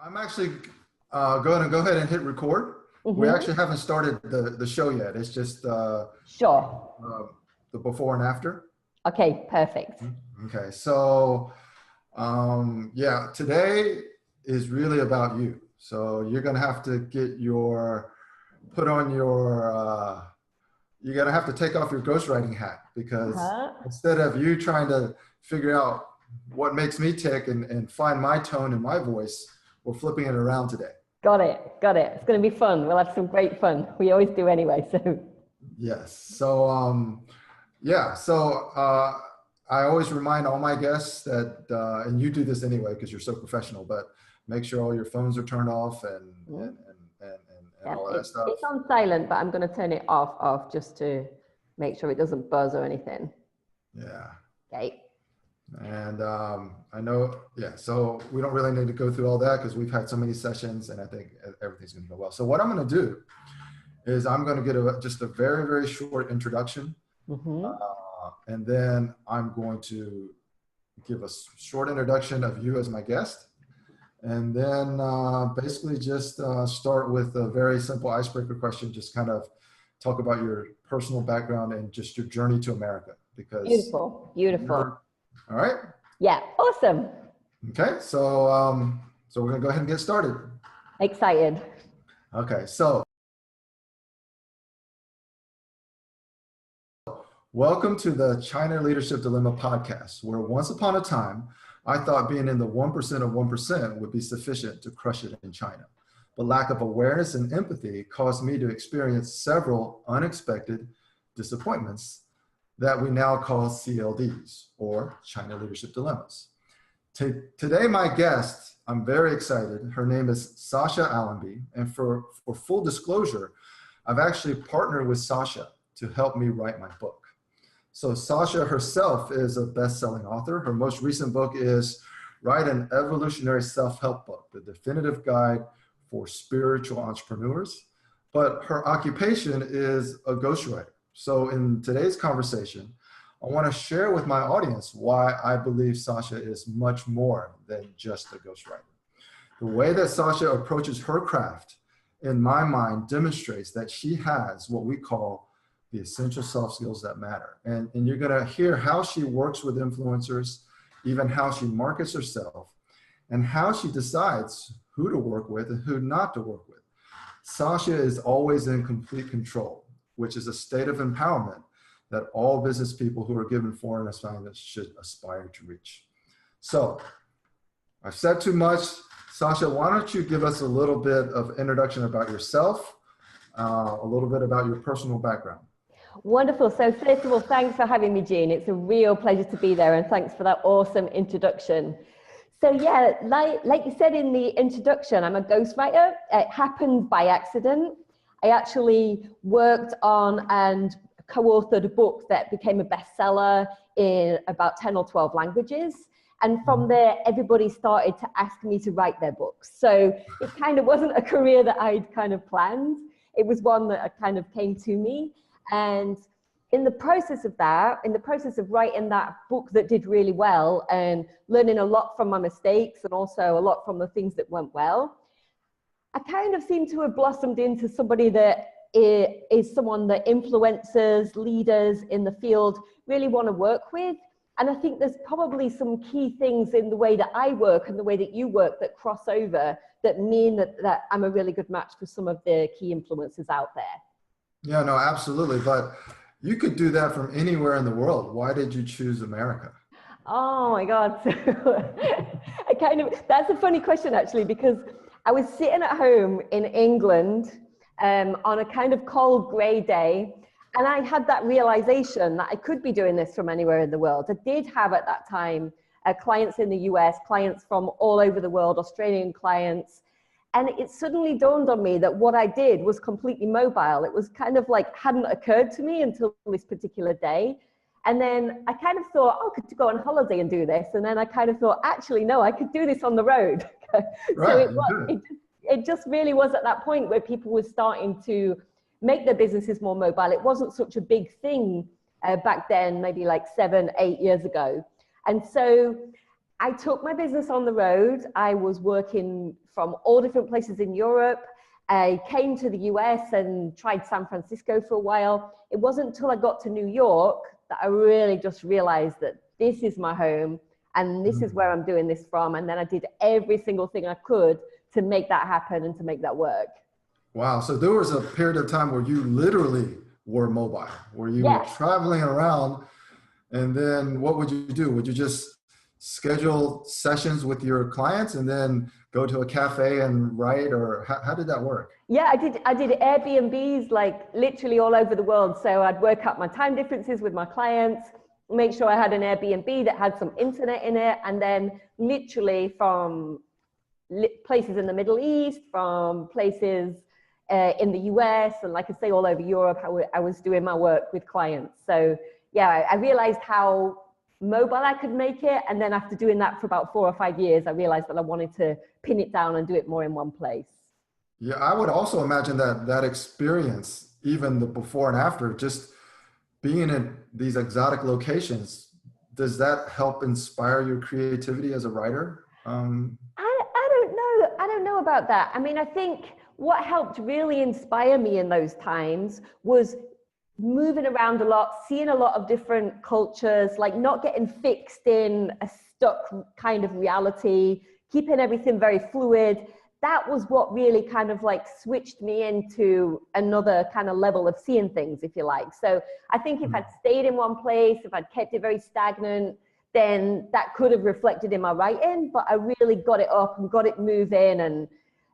I'm actually going to go ahead and hit record. We actually haven't started the show yet. It's just the before and after. Okay, perfect. Okay, so yeah, today is really about you. So you're going to have to get you're going to have to take off your ghostwriting hat, because instead of you trying to figure out what makes me tick and find my tone and my voice, we're flipping it around today. Got it. It's going to be fun. We'll have some great fun. We always do anyway. So yes. So yeah. So I always remind all my guests that, and you do this anyway because you're so professional, but make sure all your phones are turned off and all that stuff. It's on silent, but I'm going to turn it off just to make sure it doesn't buzz or anything. Yeah. Okay. And I know, yeah, so we don't really need to go through all that because we've had so many sessions and I think everything's going to go well. So what I'm going to do is I'm going to get just a very, very short introduction. And then I'm going to give a short introduction of you as my guest. And then basically just start with a very simple icebreaker question, just kind of talk about your personal background and just your journey to America. Because Beautiful. All right. Yeah. Awesome. Okay. So, so we're going to go ahead and get started. Excited. Okay. So welcome to the China Leadership Dilemma podcast, where once upon a time, I thought being in the 1% of 1% would be sufficient to crush it in China. But lack of awareness and empathy caused me to experience several unexpected disappointments that we now call CLDs, or China Leadership Dilemmas. Today, my guest, I'm very excited. Her name is Sasha Allenby. And for full disclosure, I've actually partnered with Sasha to help me write my book. So Sasha herself is a best-selling author. Her most recent book is Write an Evolutionary Self-Help Book, the definitive guide for spiritual entrepreneurs. But her occupation is a ghostwriter. So in today's conversation, I want to share with my audience why I believe Sasha is much more than just a ghostwriter. The way that Sasha approaches her craft, in my mind, demonstrates that she has what we call the essential soft skills that matter. And you're going to hear how she works with influencers, even how she markets herself, and how she decides who to work with and who not to work with. Sasha is always in complete control, which is a state of empowerment that all business people who are given foreign assignments should aspire to reach. So I've said too much. Sasha, why don't you give us a little bit of introduction about yourself, a little bit about your personal background. Wonderful. So first of all, thanks for having me, Jean. It's a real pleasure to be there, and thanks for that awesome introduction. So yeah, like you said in the introduction, I'm a ghostwriter. It happened by accident. I actually worked on and co-authored a book that became a bestseller in about 10 or 12 languages. And from there, everybody started to ask me to write their books. So it kind of wasn't a career that I'd kind of planned. It was one that kind of came to me. And in the process of that, in the process of writing that book that did really well and learning a lot from my mistakes and also a lot from the things that went well, I kind of seem to have blossomed into somebody that is someone that influencers, leaders in the field really want to work with. And I think there's probably some key things in the way that I work and the way that you work that cross over that mean that I'm a really good match for some of the key influencers out there. Yeah, no, absolutely. But you could do that from anywhere in the world. Why did you choose America? Oh my God. That's a funny question actually, because I was sitting at home in England on a kind of cold grey day, and I had that realization that I could be doing this from anywhere in the world. I did have at that time clients in the US, clients from all over the world, Australian clients. And it suddenly dawned on me that what I did was completely mobile. It was kind of like hadn't occurred to me until this particular day. And then I kind of thought, oh, I could go on holiday and do this. And then I kind of thought, actually, no, I could do this on the road. Right. So it just really was at that point where people were starting to make their businesses more mobile. It wasn't such a big thing back then, maybe like 7, 8 years ago. And so I took my business on the road. I was working from all different places in Europe. I came to the US and tried San Francisco for a while. It wasn't until I got to New York that I really just realized that this is my home and this is where I'm doing this from. And then I did every single thing I could to make that happen and to make that work. Wow. So there was a period of time where you literally were mobile, where you were traveling around. And then what would you do? Would you just schedule sessions with your clients and then go to a cafe and write, or how did that work? Yeah, I did Airbnbs like literally all over the world. So I'd work out my time differences with my clients, make sure I had an Airbnb that had some internet in it, and then literally from places in the Middle East, from places in the US, and like I say, all over Europe, I was doing my work with clients. So yeah, I realized how mobile I could make it. And then after doing that for about 4 or 5 years, I realized that I wanted to pin it down and do it more in one place. Yeah, I would also imagine that experience, even the before and after, just being in these exotic locations, does that help inspire your creativity as a writer? I don't know about that. I mean, I think what helped really inspire me in those times was moving around a lot, seeing a lot of different cultures, like not getting fixed in a stuck kind of reality, keeping everything very fluid. That was what really kind of like switched me into another kind of level of seeing things, if you like. So I think if I'd stayed in one place, if I'd kept it very stagnant, then that could have reflected in my writing, but I really got it up and got it moving, and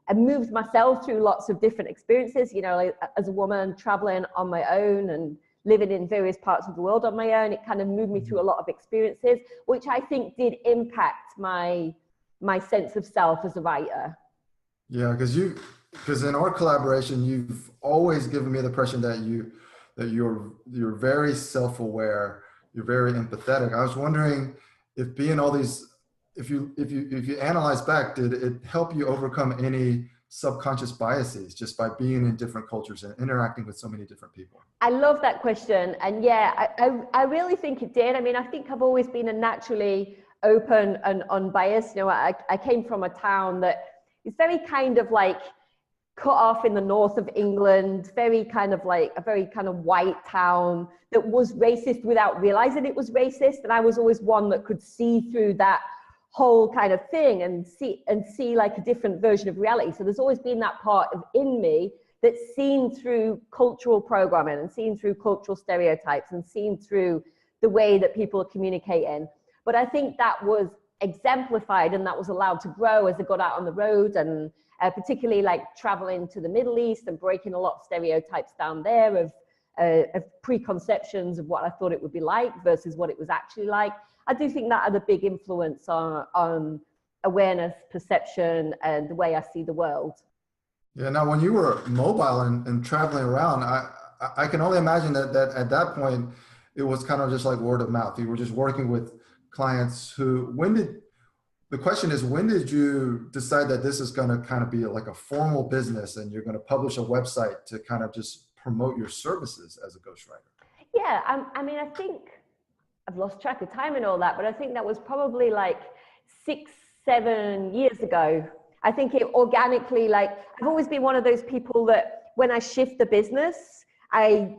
I moved myself through lots of different experiences, you know, like, as a woman traveling on my own and living in various parts of the world on my own. It kind of moved me through a lot of experiences, which I think did impact my sense of self as a writer. Yeah, because in our collaboration, you've always given me the impression that you're very self-aware, you're very empathetic. I was wondering if being all these, if you analyze back, did it help you overcome any subconscious biases just by being in different cultures and interacting with so many different people? I love that question. And yeah, I really think it did. I mean, I think I've always been a naturally open and unbiased. You know, I came from a town that is very kind of like cut off in the north of England, very kind of like a very kind of white town that was racist without realizing it was racist. And I was always one that could see through that whole kind of thing and see like a different version of reality. So there's always been that part in me that's seen through cultural programming and seen through cultural stereotypes and seen through the way that people are communicating. But I think that was exemplified and that was allowed to grow as I got out on the road, and particularly like traveling to the Middle East and breaking a lot of stereotypes down there of preconceptions of what I thought it would be like versus what it was actually like. I do think that had a big influence on awareness, perception, and the way I see the world. Yeah. Now, when you were mobile and traveling around, I can only imagine that at that point, it was kind of just like word of mouth. You were just working with clients who, the question is, when did you decide that this is going to kind of be like a formal business and you're going to publish a website to kind of just promote your services as a ghostwriter? Yeah. I mean, I think I've lost track of time and all that, but I think that was probably like 6-7 years ago. I think it organically, like, I've always been one of those people that when I shift the business, I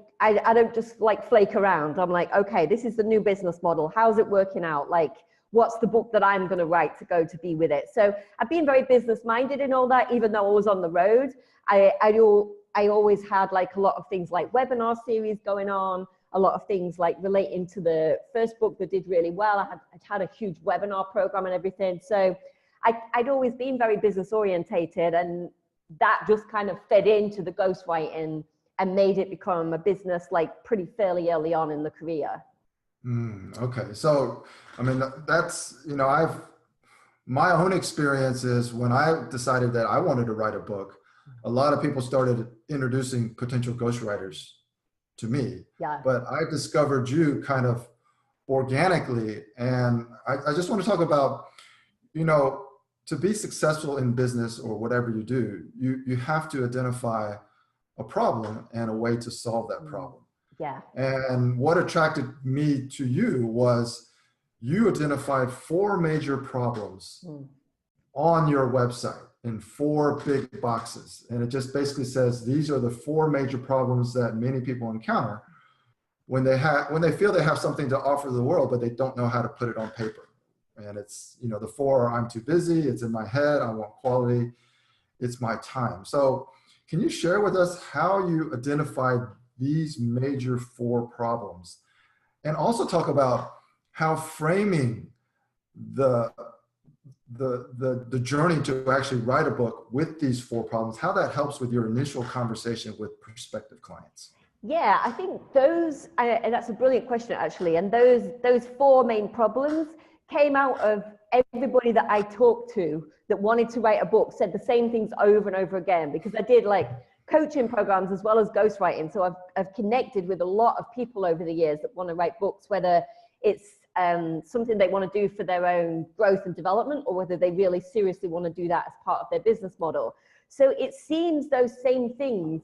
don't just like flake around. I'm like, okay, this is the new business model. How's it working out? Like, what's the book that I'm going to write to go to be with it? So I've been very business minded in all that, even though I was on the road. I always had like a lot of things like webinar series going on, a lot of things like relating to the first book that did really well. I'd had a huge webinar program and everything. So I'd always been very business orientated, and that just kind of fed into the ghostwriting and made it become a business like pretty fairly early on in the career. Okay. So, I mean, that's, you know, my own experience is when I decided that I wanted to write a book, a lot of people started introducing potential ghostwriters to me. Yeah. But I discovered you kind of organically. And I just want to talk about, you know, to be successful in business or whatever you do, you have to identify a problem and a way to solve that problem. Yeah. And what attracted me to you was you identified 4 major problems on your website in 4 big boxes. And it just basically says, these are the 4 major problems that many people encounter when they feel they have something to offer the world, but they don't know how to put it on paper. And it's, you know, the 4 are: I'm too busy, it's in my head, I want quality, it's my time. So can you share with us how you identified these major 4 problems? And also talk about how framing the journey to actually write a book with these 4 problems, how that helps with your initial conversation with prospective clients. Yeah, I think those, and that's a brilliant question actually, and those 4 main problems came out of everybody that I talked to that wanted to write a book said the same things over and over again, because I did like coaching programs as well as ghostwriting. So I've connected with a lot of people over the years that want to write books, whether it's something they want to do for their own growth and development, or whether they really seriously want to do that as part of their business model. So it seems those same things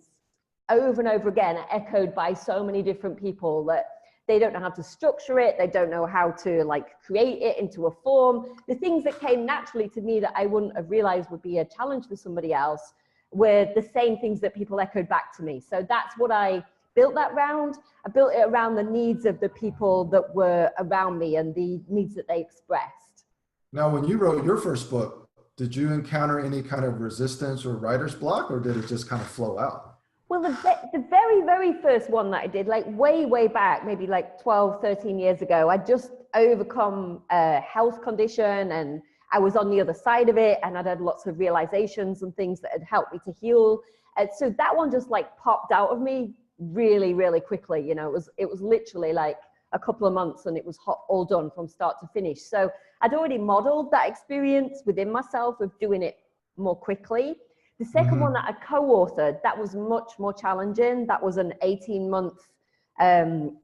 over and over again are echoed by so many different people, that they don't know how to structure it. They don't know how to like create it into a form. The things that came naturally to me that I wouldn't have realized would be a challenge for somebody else were the same things that people echoed back to me. So that's what I built that around. I built it around the needs of the people that were around me and the needs that they expressed. Now, when you wrote your first book, did you encounter any kind of resistance or writer's block, or did it just kind of flow out? Well, the very, very first one that I did, like way back, maybe like 12, 13 years ago, I just overcome a health condition, and I was on the other side of it, and I'd had lots of realizations and things that had helped me to heal. And so that one just like popped out of me really, really quickly. You know, it was literally like a couple of months and it was all done from start to finish. So I'd already modeled that experience within myself of doing it more quickly. The second one that I co-authored, that was much more challenging. That was an 18-month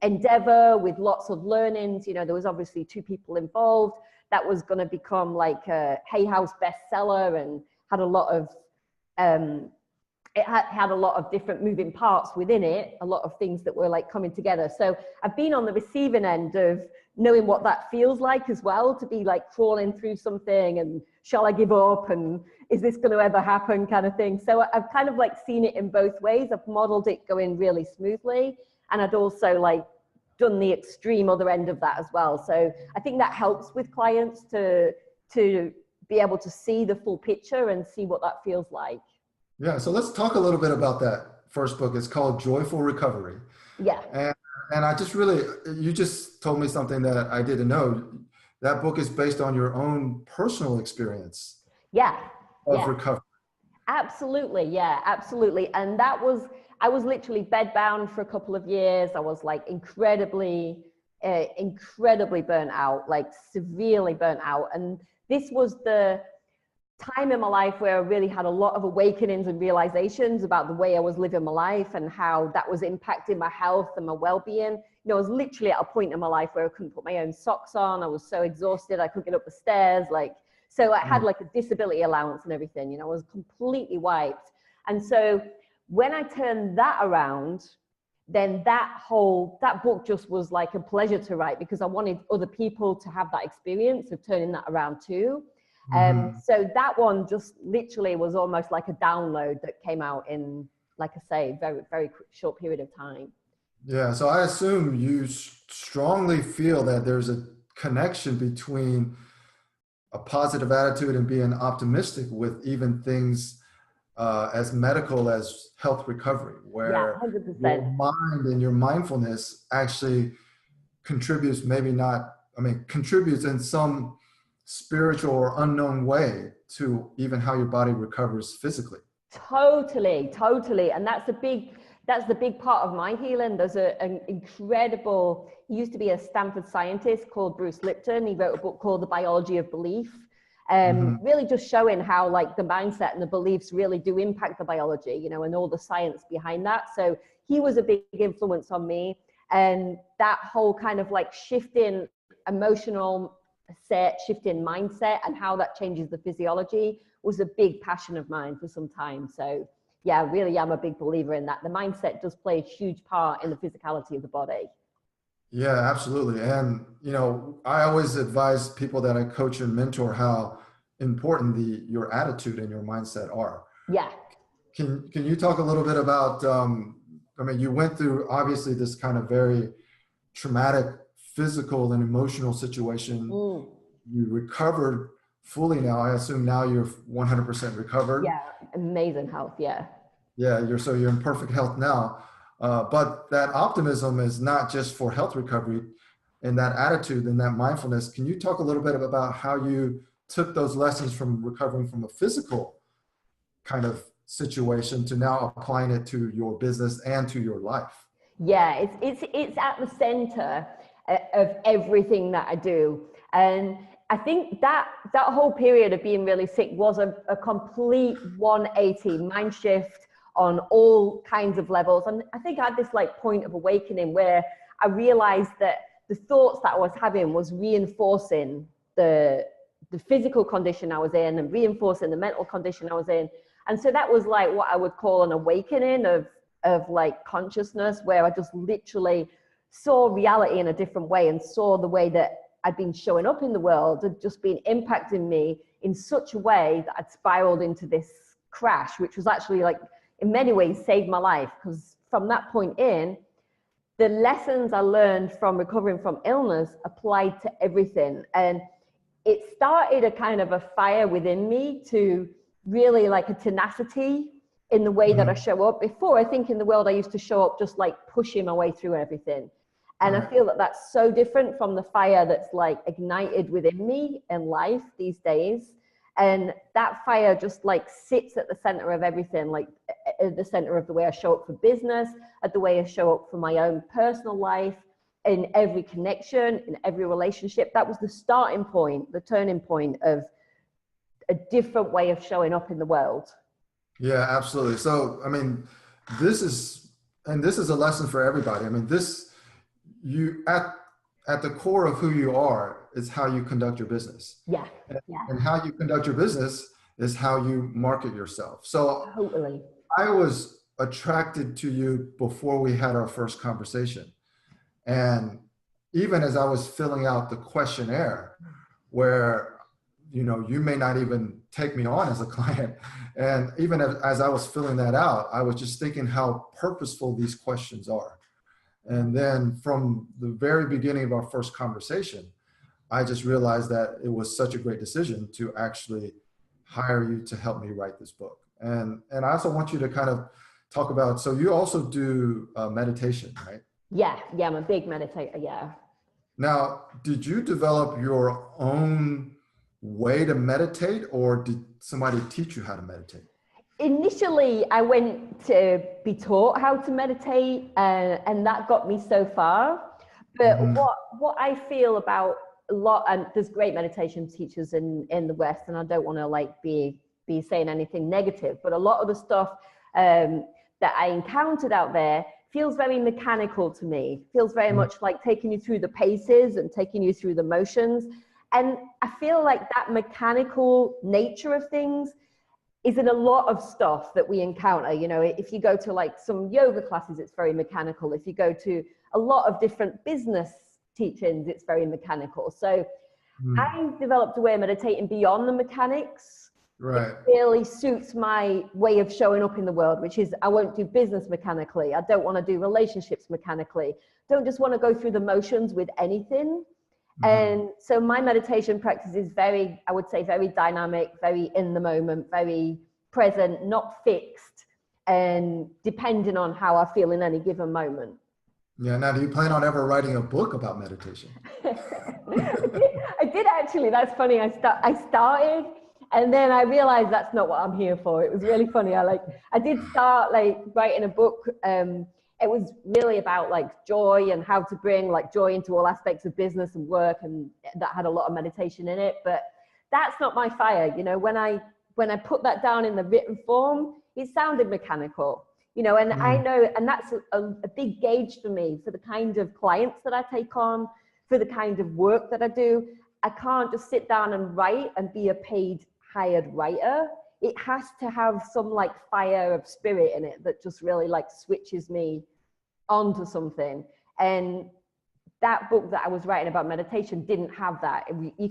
endeavor with lots of learnings. You know, there was obviously 2 people involved. That was going to become like a Hay House bestseller, and had a lot of, it had a lot of different moving parts within it, a lot of things that were like coming together. So I've been on the receiving end of knowing what that feels like as well, to be like crawling through something and shall I give up, and is this going to ever happen kind of thing. So I've kind of like seen it in both ways. I've modeled it going really smoothly, and I'd also like done the extreme other end of that as well. So I think that helps with clients to be able to see the full picture and see what that feels like. Yeah, so let's talk a little bit about that first book. It's called Joyful Recovery. Yeah. And I just really, you just told me something that I didn't know. That book is based on your own personal experience. Yeah. Of recovery. Absolutely. Yeah, absolutely. And I was literally bedbound for a couple of years. I was like incredibly burnt out, like severely burnt out. And this was the time in my life where I really had a lot of awakenings and realizations about the way I was living my life and how that was impacting my health and my well-being. You know, I was literally at a point in my life where I couldn't put my own socks on. I was so exhausted, I couldn't get up the stairs. So I had like a disability allowance and everything, you know, I was completely wiped. And so when I turned that around, then that book just was like a pleasure to write, because I wanted other people to have that experience of turning that around too. So that one just literally was almost like a download that came out in, like I say, very, very short period of time. Yeah. So I assume you strongly feel that there's a connection between a positive attitude and being optimistic with even things as medical as health recovery, where your mind and your mindfulness actually contributes, contributes in some spiritual or unknown way to even how your body recovers physically. Totally. And that's the big part of my healing. There's an incredible, he used to be a Stanford scientist called Bruce Lipton. He wrote a book called The Biology of Belief, really just showing how like the mindset and the beliefs really do impact the biology, you know, and all the science behind that. So he was a big influence on me. And that whole kind of like shifting emotional set, shifting mindset, and how that changes the physiology was a big passion of mine for some time. So yeah, really, I'm a big believer in that. The mindset does play a huge part in the physicality of the body. Yeah, absolutely. And, I always advise people that I coach and mentor how important your attitude and your mindset are. Yeah. Can you talk a little bit about, you went through obviously this kind of very traumatic physical and emotional situation. Mm. You recovered fully now. I assume now you're 100% recovered. Yeah, amazing health. Yeah. Yeah, you're in perfect health now. But that optimism is not just for health recovery, and that attitude and that mindfulness. Can you talk a little bit about how you took those lessons from recovering from a physical kind of situation to now applying it to your business and to your life? Yeah, it's at the center of everything that I do. And I think that whole period of being really sick was a complete 180 mind shift on all kinds of levels. And I think I had this like point of awakening where I realized that the thoughts that I was having was reinforcing the physical condition I was in and reinforcing the mental condition I was in. And so that was like what I would call an awakening of like consciousness, where I just literally saw reality in a different way and saw the way that I'd been showing up in the world had just been impacting me in such a way that I'd spiraled into this crash, which was actually like in many ways saved my life, because from that point in, the lessons I learned from recovering from illness applied to everything. And it started a kind of a fire within me to really like a tenacity in the way that I show up. Before, I think in the world I used to show up just like pushing my way through everything. And I feel that that's so different from the fire that's like ignited within me in life these days. And that fire just like sits at the center of everything, like at the center of the way I show up for business, at the way I show up for my own personal life, in every connection, in every relationship. That was the starting point, the turning point of a different way of showing up in the world. Yeah, absolutely. So, this is a lesson for everybody. At the core of who you are is how you conduct your business. Yeah. And how you conduct your business is how you market yourself. So Totally. I was attracted to you before we had our first conversation. And even as I was filling out the questionnaire, where you may not even take me on as a client. And even as I was filling that out, I was just thinking how purposeful these questions are. And then from the very beginning of our first conversation, I just realized that it was such a great decision to actually hire you to help me write this book. And I also want you to kind of talk about, so you also do meditation, right? Yeah, I'm a big meditator, yeah. Now, did you develop your own way to meditate, or did somebody teach you how to meditate? Initially, I went to be taught how to meditate, and that got me so far. But what I feel about a lot, and there's great meditation teachers in the West, and I don't want to like be saying anything negative, but a lot of the stuff that I encountered out there feels very mechanical to me, feels very much like taking you through the paces and taking you through the motions. And I feel like that mechanical nature of things is in a lot of stuff that we encounter. If you go to like some yoga classes, it's very mechanical. If you go to a lot of different business teachings, it's very mechanical. So I developed a way of meditating beyond the mechanics. Right. It really suits my way of showing up in the world, which is I won't do business mechanically. I don't want to do relationships mechanically. Don't just want to go through the motions with anything. And so my meditation practice is very, I would say, very dynamic, very in the moment, very present, not fixed, and depending on how I feel in any given moment. Yeah. Now, do you plan on ever writing a book about meditation? I did actually. That's funny. I started, and then I realized that's not what I'm here for. It was really funny. I did start like writing a book. It was really about like joy and how to bring like joy into all aspects of business and work, and that had a lot of meditation in it. But that's not my fire. When I put that down in the written form, it sounded mechanical. And I know, and that's a big gauge for me for the kind of clients that I take on, for the kind of work that I do. I can't just sit down and write and be a paid hired writer. It has to have some like fire of spirit in it that just really like switches me onto something. And that book that I was writing about meditation didn't have that. You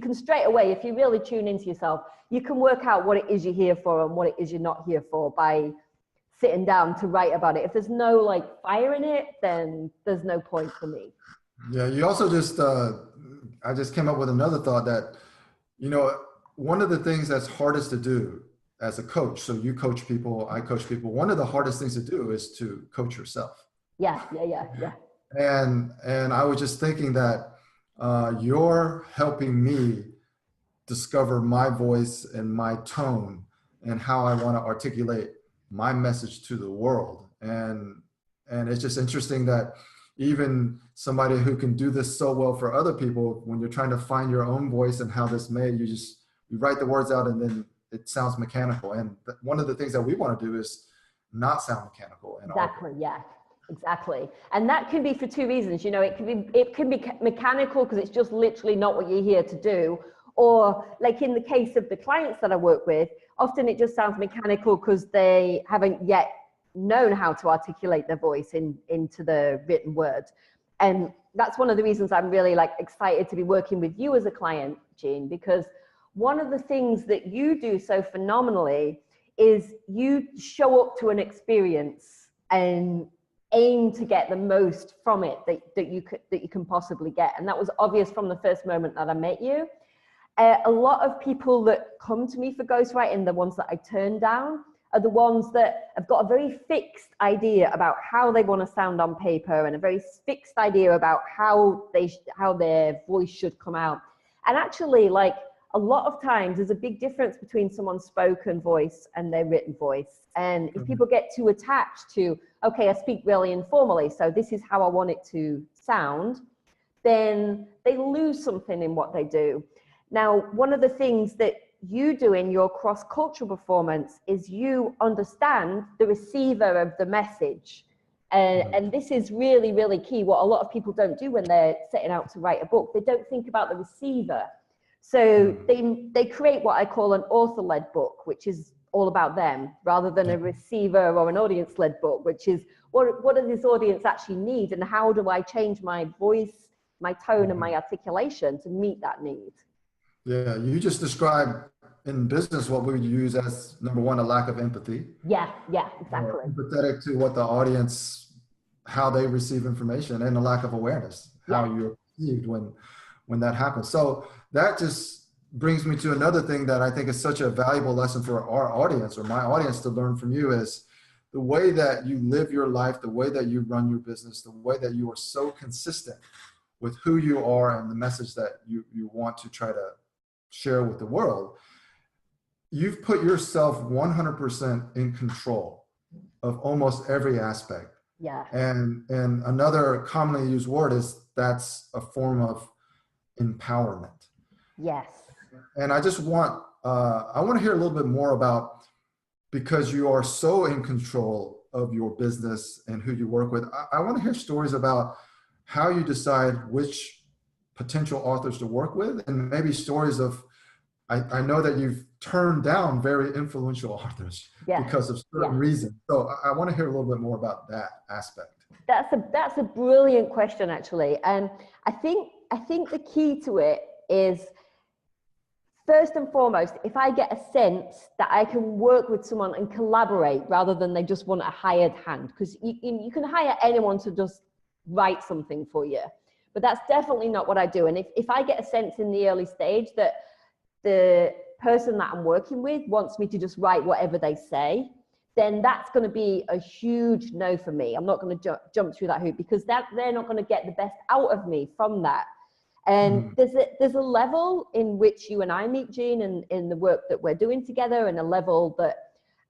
can straight away, if you really tune into yourself, you can work out what it is you're here for and what it is you're not here for by sitting down to write about it. If there's no like fire in it, then there's no point for me. Yeah, you also I just came up with another thought that, one of the things that's hardest to do as a coach, so you coach people, I coach people, one of the hardest things to do is to coach yourself. Yeah. And I was just thinking that you're helping me discover my voice and my tone and how I want to articulate my message to the world. And it's just interesting that even somebody who can do this so well for other people, when you're trying to find your own voice and how this made, you write the words out and then it sounds mechanical. And one of the things that we want to do is not sound mechanical. Exactly. Yeah. Exactly. And that can be for two reasons. It can be mechanical because it's just literally not what you're here to do. Or like in the case of the clients that I work with, often it just sounds mechanical because they haven't yet known how to articulate their voice into the written word. And that's one of the reasons I'm really like excited to be working with you as a client, Jean, because one of the things that you do so phenomenally is you show up to an experience and aim to get the most from it that you can possibly get. And that was obvious from the first moment that I met you. A lot of people that come to me for ghostwriting, the ones that I turn down, are the ones that have got a very fixed idea about how they want to sound on paper and a very fixed idea about how their voice should come out. And actually, like, a lot of times there's a big difference between someone's spoken voice and their written voice. And if people get too attached to, okay, I speak really informally, so this is how I want it to sound, then they lose something in what they do. Now, one of the things that you do in your cross-cultural performance is you understand the receiver of the message. And this is really, really key. What a lot of people don't do when they're setting out to write a book, they don't think about the receiver. So they create what I call an author-led book, which is all about them, rather than a receiver or an audience-led book, which is what does this audience actually need, and how do I change my voice, my tone, and my articulation to meet that need? Yeah, you just described in business what we would use as, number one, a lack of empathy. Yeah, exactly. Empathetic to what the audience, how they receive information, and a lack of awareness, how you're perceived when that happens. So that just brings me to another thing that I think is such a valuable lesson for our audience, or my audience, to learn from you, is the way that you live your life, the way that you run your business, the way that you are so consistent with who you are and the message that you want to try to share with the world. You've put yourself 100% in control of almost every aspect. Yeah. And another commonly used word is that's a form of empowerment. Yes. And I just want to hear a little bit more about, because you are so in control of your business and who you work with, I want to hear stories about how you decide which potential authors to work with, and maybe stories of, I know that you've turned down very influential authors because of certain reasons. So I want to hear a little bit more about that aspect. That's a brilliant question, actually. And I think the key to it is, first and foremost, if I get a sense that I can work with someone and collaborate rather than they just want a hired hand, because you can hire anyone to just write something for you, but that's definitely not what I do. And if I get a sense in the early stage that the person that I'm working with wants me to just write whatever they say, then that's going to be a huge no for me. I'm not going to jump through that hoop, because they're not going to get the best out of me from that. And there's a level in which you and I meet, Jean, in the work that we're doing together, and a level that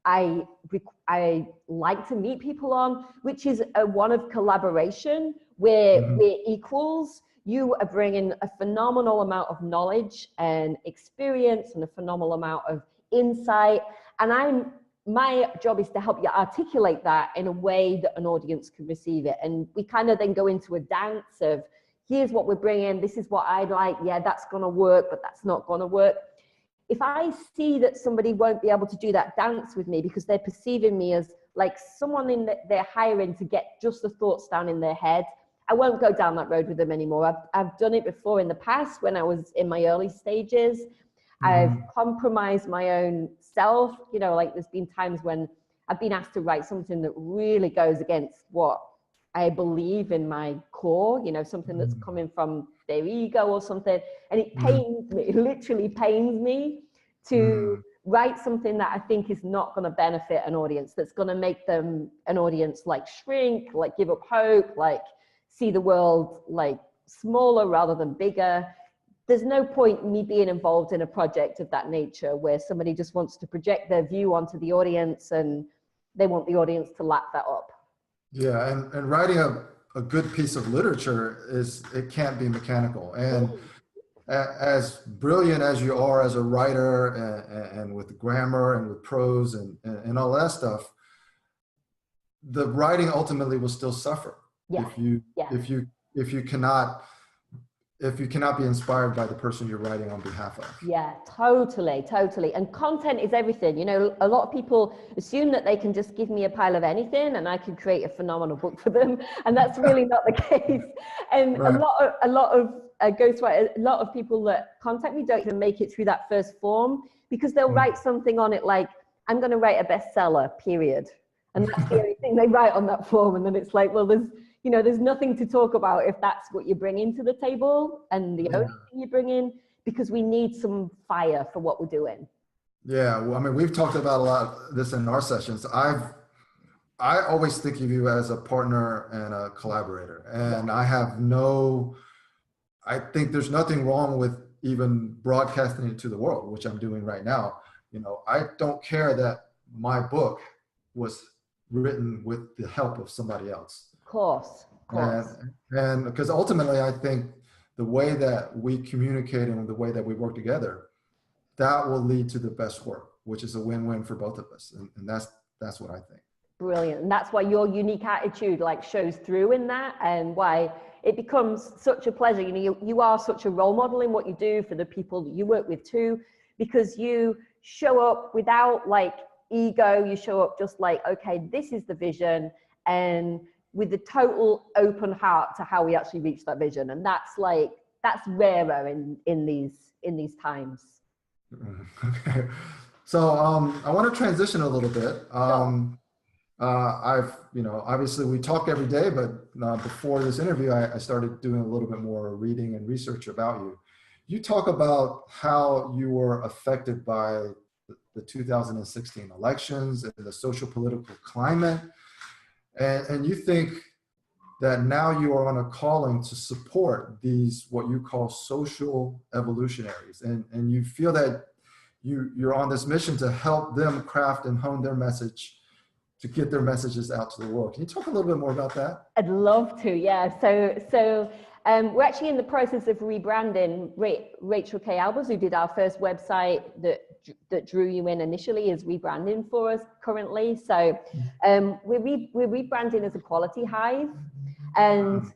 I like to meet people on, which is one of collaboration, where we're equals. You are bringing a phenomenal amount of knowledge and experience and a phenomenal amount of insight, and my job is to help you articulate that in a way that an audience can receive it. And we kind of then go into a dance of, here's what we're bringing, this is what I'd like, that's going to work, but that's not going to work. If I see that somebody won't be able to do that dance with me because they're perceiving me as like someone they're hiring to get just the thoughts down in their head, I won't go down that road with them anymore. I've done it before in the past when I was in my early stages. I've compromised my own self. Like there's been times when I've been asked to write something that really goes against what I believe in my core, something that's coming from their ego or something. And it pains me, it literally pains me to write something that I think is not going to benefit an audience, that's going to make them an audience like shrink, like give up hope, like see the world like smaller rather than bigger. There's no point in me being involved in a project of that nature where somebody just wants to project their view onto the audience and they want the audience to lap that up. Yeah, and writing a good piece of literature it can't be mechanical. And as brilliant as you are as a writer and with grammar and with prose and all that stuff, the writing ultimately will still suffer if you cannot be inspired by the person you're writing on behalf of. Yeah, totally. And content is everything. A lot of people assume that they can just give me a pile of anything and I can create a phenomenal book for them. And that's really not the case. And right. a lot of ghostwriters, a lot of people that contact me don't even make it through that first form because they'll write something on it like, I'm going to write a bestseller, period. And that's the only thing they write on that form. And then it's like, well, there's nothing to talk about if that's what you're bringing to the table and the only thing you bring in, because we need some fire for what we're doing. Yeah, well, I mean, we've talked about a lot of this in our sessions. I always think of you as a partner and a collaborator, and I think there's nothing wrong with even broadcasting it to the world, which I'm doing right now. I don't care that my book was written with the help of somebody else. Of course. And because ultimately I think the way that we communicate and the way that we work together, that will lead to the best work, which is a win-win for both of us. And that's what I think. Brilliant. And that's why your unique attitude shows through in that, and why it becomes such a pleasure. You are such a role model in what you do for the people that you work with too, because you show up without ego. You show up just okay, this is the vision, and with a total open heart to how we actually reach that vision. And that's rarer in these times. Okay. So I want to transition a little bit. Obviously we talk every day, but before this interview, I started doing a little bit more reading and research about you. You talk about how you were affected by the 2016 elections and the social political climate. And you think that now you are on a calling to support these, what you call social evolutionaries. And you feel that you're on this mission to help them craft and hone their message, to get their messages out to the world. Can you talk a little bit more about that? I'd love to, yeah. So we're actually in the process of rebranding. Rachel K. Albers, who did our first website that drew you in initially, is rebranding for us currently. So we're rebranding as a Quality Hive, and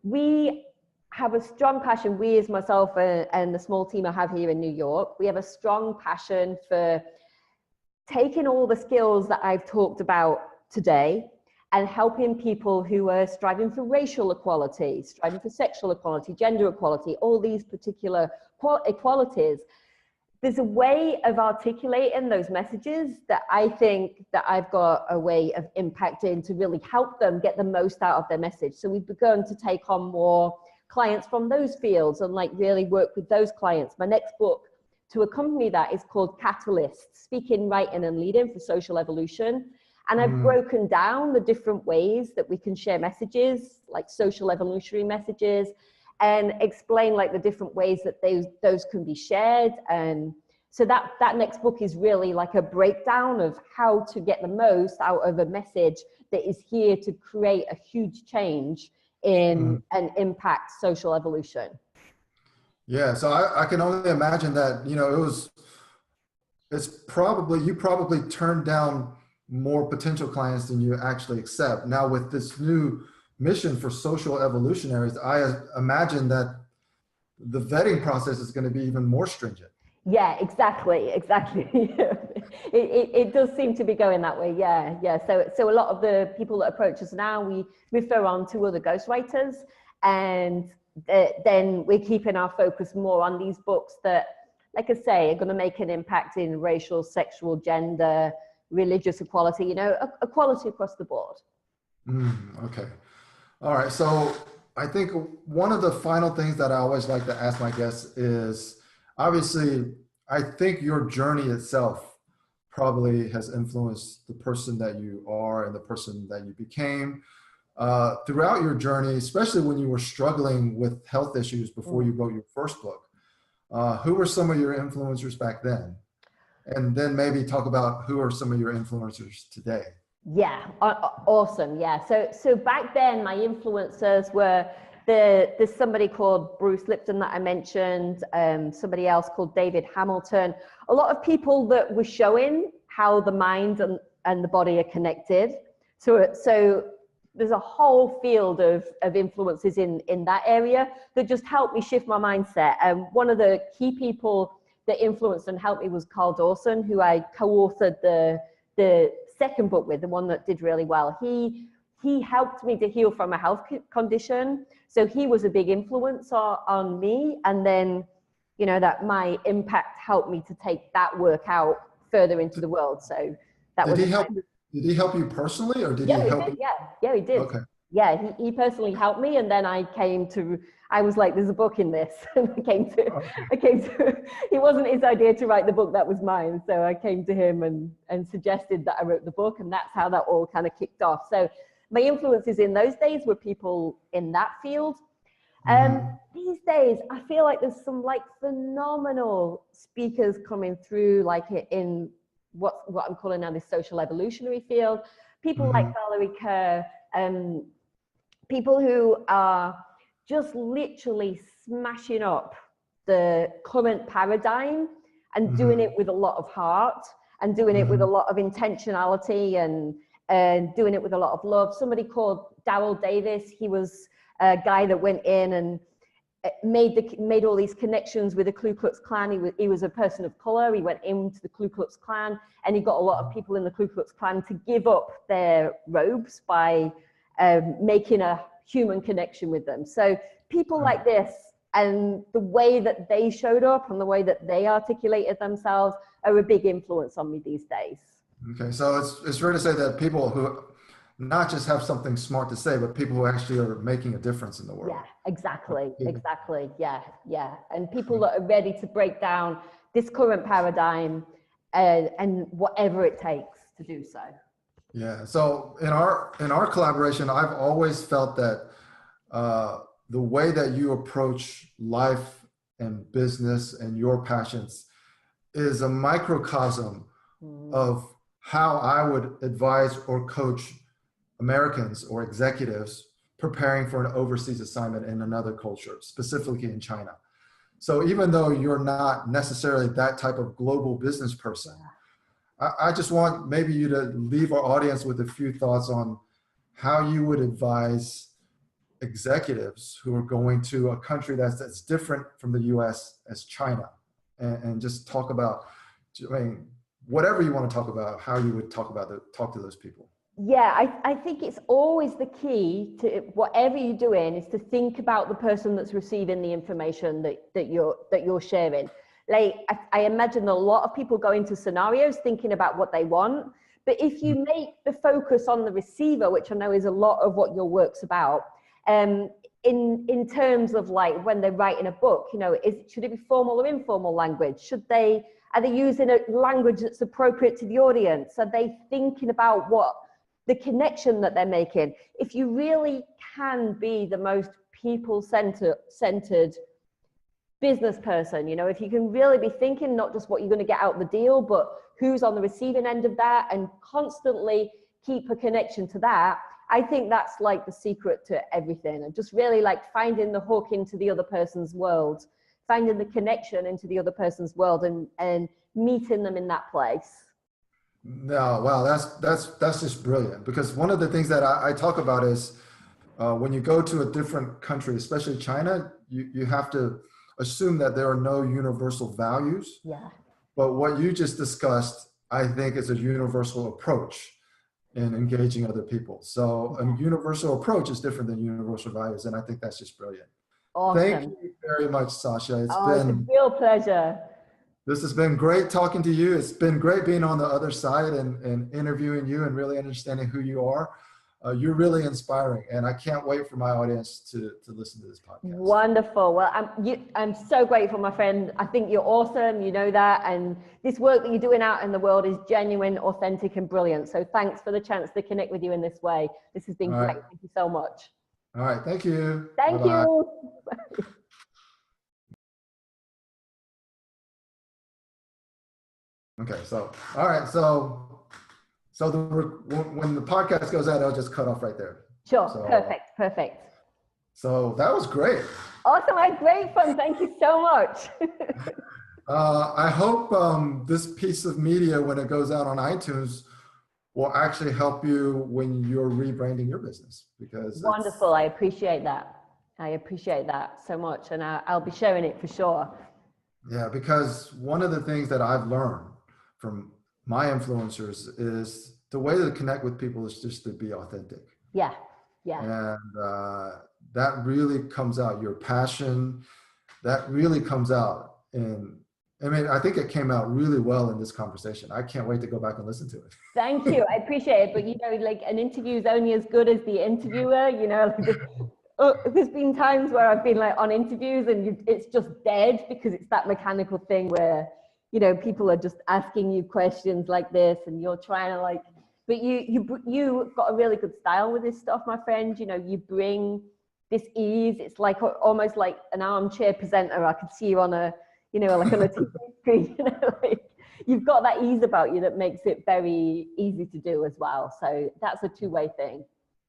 we have a strong passion. We, as myself and the small team I have here in New York, we have a strong passion for taking all the skills that I've talked about today and helping people who are striving for racial equality, striving for sexual equality, gender equality, all these particular equalities. There's a way of articulating those messages that I think that I've got a way of impacting to really help them get the most out of their message. So we've begun to take on more clients from those fields and really work with those clients. My next book to accompany that is called Catalyst: Speaking, Writing and Leading for Social Evolution. And I've broken down the different ways that we can share messages, like social evolutionary messages, and explain the different ways that those can be shared. And so that next book is really a breakdown of how to get the most out of a message that is here to create a huge change in and impact social evolution. Yeah, so I can only imagine that, you probably turned down more potential clients than you actually accept. Now with this new mission for social evolutionaries, I imagine that the vetting process is going to be even more stringent. Yeah, exactly. It does seem to be going that way. Yeah. So a lot of the people that approach us now, we refer on to other ghostwriters, And then we're keeping our focus more on these books that, like I say, are going to make an impact in racial, sexual, gender, religious equality, equality across the board. Okay. All right. So I think one of the final things that I always like to ask my guests is, obviously, I think your journey itself probably has influenced the person that you are and the person that you became. Throughout your journey, especially when you were struggling with health issues before you wrote your first book, who were some of your influencers back then? And then maybe talk about who are some of your influencers today. Yeah, awesome. Yeah. So back then, my influencers were there's somebody called Bruce Lipton that I mentioned, somebody else called David Hamilton, a lot of people that were showing how the mind and the body are connected. So there's a whole field of influences in that area that just helped me shift my mindset. And one of the key people that influenced and helped me was Carl Dawson, who I co-authored the second book with, the one that did really well. He helped me to heal from a health condition. So he was a big influence on me. And then, that my impact helped me to take that work out further into the world. So that was. Did he help you personally, or did he help you? Yeah, he did. Okay. Yeah, he personally helped me, and then I was like, there's a book in this. And I came to, it wasn't his idea to write the book, that was mine. So I came to him and suggested that I wrote the book, and that's how that all kind of kicked off. So my influences in those days were people in that field. These days, I feel like there's some phenomenal speakers coming through, in what I'm calling now the social evolutionary field. People like Valerie Kerr, people who are just literally smashing up the current paradigm and doing it with a lot of heart and doing it with a lot of intentionality and doing it with a lot of love. Somebody called Darryl Davis, he was a guy that went in and made all these connections with the Ku Klux Klan. He was a person of color. He went into the Ku Klux Klan, and he got a lot of people in the Ku Klux Klan to give up their robes by making a human connection with them. So people like this, and the way that they showed up and the way that they articulated themselves are a big influence on me these days. Okay, so it's fair to say that people who not just have something smart to say, but people who actually are making a difference in the world. Yeah, exactly. Yeah. And people that are ready to break down this current paradigm and whatever it takes to do so. Yeah. So in our collaboration, I've always felt that the way that you approach life and business and your passions is a microcosm of how I would advise or coach Americans or executives preparing for an overseas assignment in another culture, specifically in China. So even though you're not necessarily that type of global business person, I just want maybe you to leave our audience with a few thoughts on how you would advise executives who are going to a country that's different from the US as China, and just talk about, whatever you want to talk about, how you would talk to those people. Yeah, I think it's always the key to whatever you're doing is to think about the person that's receiving the information that you're sharing. I imagine a lot of people go into scenarios thinking about what they want, but if you make the focus on the receiver, which I know is a lot of what your work's about, in terms of when they're writing a book, should it be formal or informal language? Are they using a language that's appropriate to the audience? Are they thinking about what the connection that they're making? If you really can be the most people-centered business person, if you can really be thinking not just what you're going to get out of the deal, but who's on the receiving end of that, and constantly keep a connection to that, I think that's the secret to everything. And just really finding the hook into the other person's world, finding the connection into the other person's world, and meeting them in that place. No, wow, that's just brilliant, because one of the things that I talk about is when you go to a different country, especially China, you have to assume that there are no universal values. Yeah. But what you just discussed, I think, is a universal approach. in engaging other people. So a universal approach is different than universal values. And I think that's just brilliant. Awesome. Thank you very much, Sasha. It's a real pleasure. This has been great talking to you. It's been great being on the other side and interviewing you and really understanding who you are. You're really inspiring, and I can't wait for my audience to listen to this podcast. Wonderful. Well, I'm so grateful, my friend. I think you're awesome. You know that. And this work that you're doing out in the world is genuine, authentic, and brilliant. So thanks for the chance to connect with you in this way. This has been great. Thank you so much. All right. Thank you. Thank Bye-bye. you. Okay. So, all right. So when the podcast goes out, I'll just cut off right there. Sure. So, Perfect. So that was great. Awesome. I had great fun. Thank you so much. I hope this piece of media, when it goes out on iTunes, will actually help you when you're rebranding your business. Because wonderful. I appreciate that. I appreciate that so much. And I'll be sharing it for sure. Yeah, because one of the things that I've learned from my influencers is the way to connect with people is just to be authentic. Yeah. And that really comes out, your passion, that really comes out. And I mean, I think it came out really well in this conversation. I can't wait to go back and listen to it. Thank you. I appreciate it. But you know, like an interview is only as good as the interviewer, you know. There's been times where I've been like on interviews and it's just dead because it's that mechanical thing where, you know, people are just asking you questions like this and you're trying to like, but you've got a really good style with this stuff, my friend. You know, you bring this ease. It's like almost like an armchair presenter. I could see you on a, you know, like on a TV screen, you know, like you've got that ease about you that makes it very easy to do as well. So that's a two-way thing.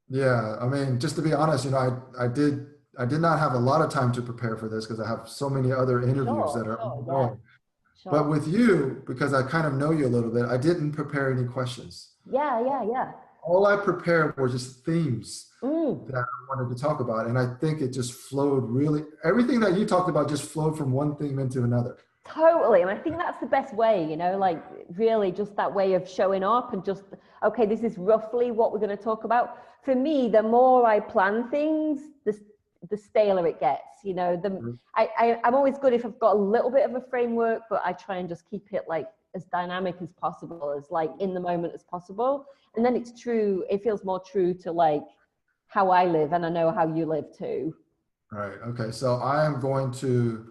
Yeah. I mean, just to be honest, you know, I did not have a lot of time to prepare for this because I have so many other interviews that are ongoing. Sure. But with you, because I kind of know you a little bit, I didn't prepare any questions. Yeah. All I prepared were just themes that I wanted to talk about. And I think it just flowed really, everything that you talked about just flowed from one theme into another. Totally. And I think that's the best way, you know, like really just that way of showing up and just, okay, this is roughly what we're going to talk about. For me, the more I plan things, the staler it gets, you know. I'm always good if I've got a little bit of a framework, but I try and just keep it like as dynamic as possible, as like in the moment as possible. And then it's true, it feels more true to like how I live, and I know how you live too. Right. Okay. So I am going to